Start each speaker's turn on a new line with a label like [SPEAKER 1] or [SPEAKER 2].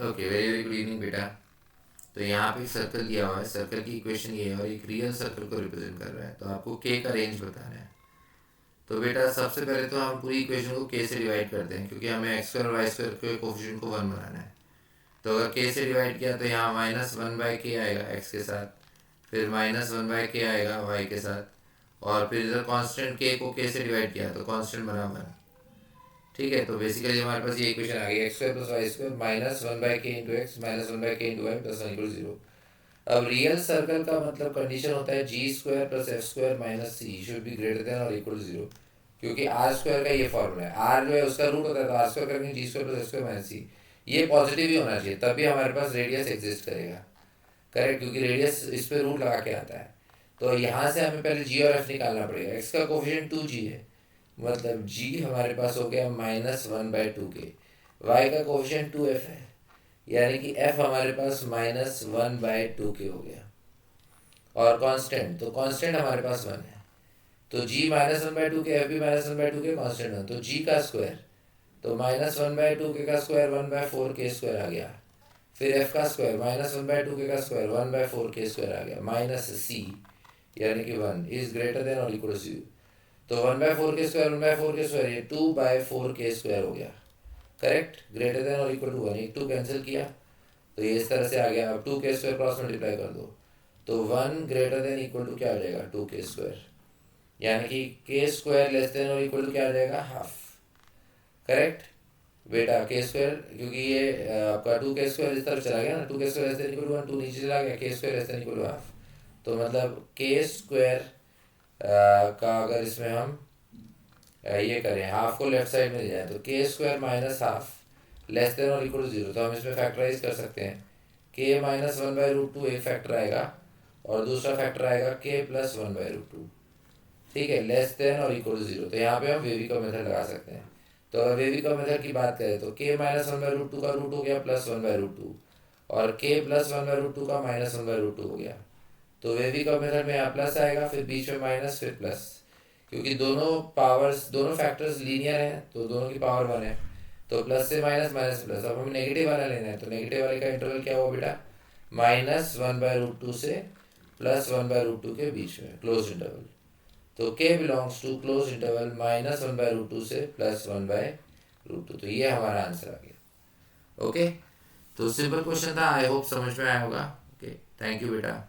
[SPEAKER 1] Okay, very very good evening बेटा। तो यहाँ पे सर्कल दिया हुआ है, सर्कल की इक्वेशन ये है और एक रियल सर्कल को रिप्रेजेंट कर रहा है, तो आपको के का रेंज बताना है। तो बेटा सबसे पहले तो हम पूरी इक्वेशन को के से डिवाइड करते हैं, क्योंकि हमें एक्स स्क्वायर और वाई स्क्वायर के कोफिशिएंट को वन बनाना है। तो अगर के से डिवाइड किया तो यहाँ माइनस वन बाई के आएगा एक्स के साथ, फिर माइनस वन बाई के आएगा वाई के साथ, और फिर इधर कांस्टेंट के को के से डिवाइड किया तो कांस्टेंट बना वन। ठीक है, तो बेसिकली हमारे पास ये इक्वेशन आ गई, X square plus Y square minus one by K into X minus one by K into Y plus one equal zero. अब रियल सर्कल का मतलब कंडीशन होता है G square plus F square minus C should be greater than और equal to zero, क्योंकि R square का ये formula है, आर जो है उसका रूट होता है, तो आर स्क्वायर करेंगे G square plus F square minus C, ये पॉजिटिव ही होना चाहिए तभी हमारे पास रेडियस एग्जिस्ट करेगा। करेक्ट, क्योंकि रेडियस इस पर रूट लगा के आता है। तो यहाँ से हमें पहले जी और एफ निकालना पड़ेगा। एक्स का कोफिशिएंट टू जी है, मतलब जी हमारे पास हो गया माइनस वन बाई टू के। वाई का कोफिशिएंट टू एफ है, यानी कि एफ हमारे पास माइनस वन बाई टू के हो गया। और कांस्टेंट, तो कांस्टेंट हमारे पास वन है, तो जी माइनस वन बाई टू के, एफ भी माइनस वन बाई टू के, कांस्टेंट वन, तो जी का स्क्वायर, तो माइनस वन बाई टू के का स्क्वायर वन बाई फोर के स्क्वायर आ गया। फिर एफ का square minus one by two के का स्क्वायर वन बाई फोर के स्क्वायर आ गया, माइनस सी यानी कि वन इज ग्रेटर देन और इक्वल टू जीरो। तो वन बाई फोर के स्क्वायर वन बाई फोर के स्क्वायर, ये टू बाई फोर के स्क्वायर हो गया। करेक्ट, ग्रेटर देन और इक्वल टू वन, एक टू कैंसिल किया तो ये इस तरह से आ गया। अब to k square cross multiply कर दो तो one greater than equal to क्या आ जाएगा, टू के स्क्वायर, यानी कि के स्क्वायर लेस देन और इक्वल टू क्या आ जाएगा, हाफ। करेक्ट बेटा, के स्क्वायर, क्योंकि ये आपका टू के स्क्वायर इस तरफ चला गया ना, two k square less than equal to one, two नीचे चला गया, k square less than equal to half. तो मतलब के स्क्वायर का अगर इसमें हम ये करें, हाफ को लेफ्ट साइड में ले जाए तो k square minus half less than और इक्वल टू जीरो, तो हम इसमें फैक्टराइज कर सकते हैं। K minus one by root two एक फैक्टर आएगा और दूसरा फैक्टर आएगा k plus one by root two. ठीक है, लेस देन और इक्वल टू जीरो, तो यहाँ पे हम वेवी का मेथड लगा सकते हैं। तो अगर वेवी का मेथड की बात करें तो K minus one by root two का रूट हो गया plus one by root two, और K plus one by root two का minus one by root two हो गया। तो वेवी का मेथड में यहाँ प्लस आएगा, फिर बीच में माइनस, फिर प्लस, क्योंकि दोनों पावर्स दोनों फैक्टर्स लीनियर हैं तो दोनों की पावर वन है, तो प्लस से माइनस माइनस से प्लस। अब हमें नेगेटिव वाला लेना है, तो नेगेटिव वाले का इंटरवल क्या हुआ बेटा, minus one by root two से plus one by root two के बीच में क्लोज इंटरवल। तो K belongs to close interval minus one by root two से plus one by root two, तो ये हमारा आंसर आ गया। ओके, तो सिंपल क्वेश्चन था, आई होप समझ में आया होगा। ओके, थैंक यू बेटा।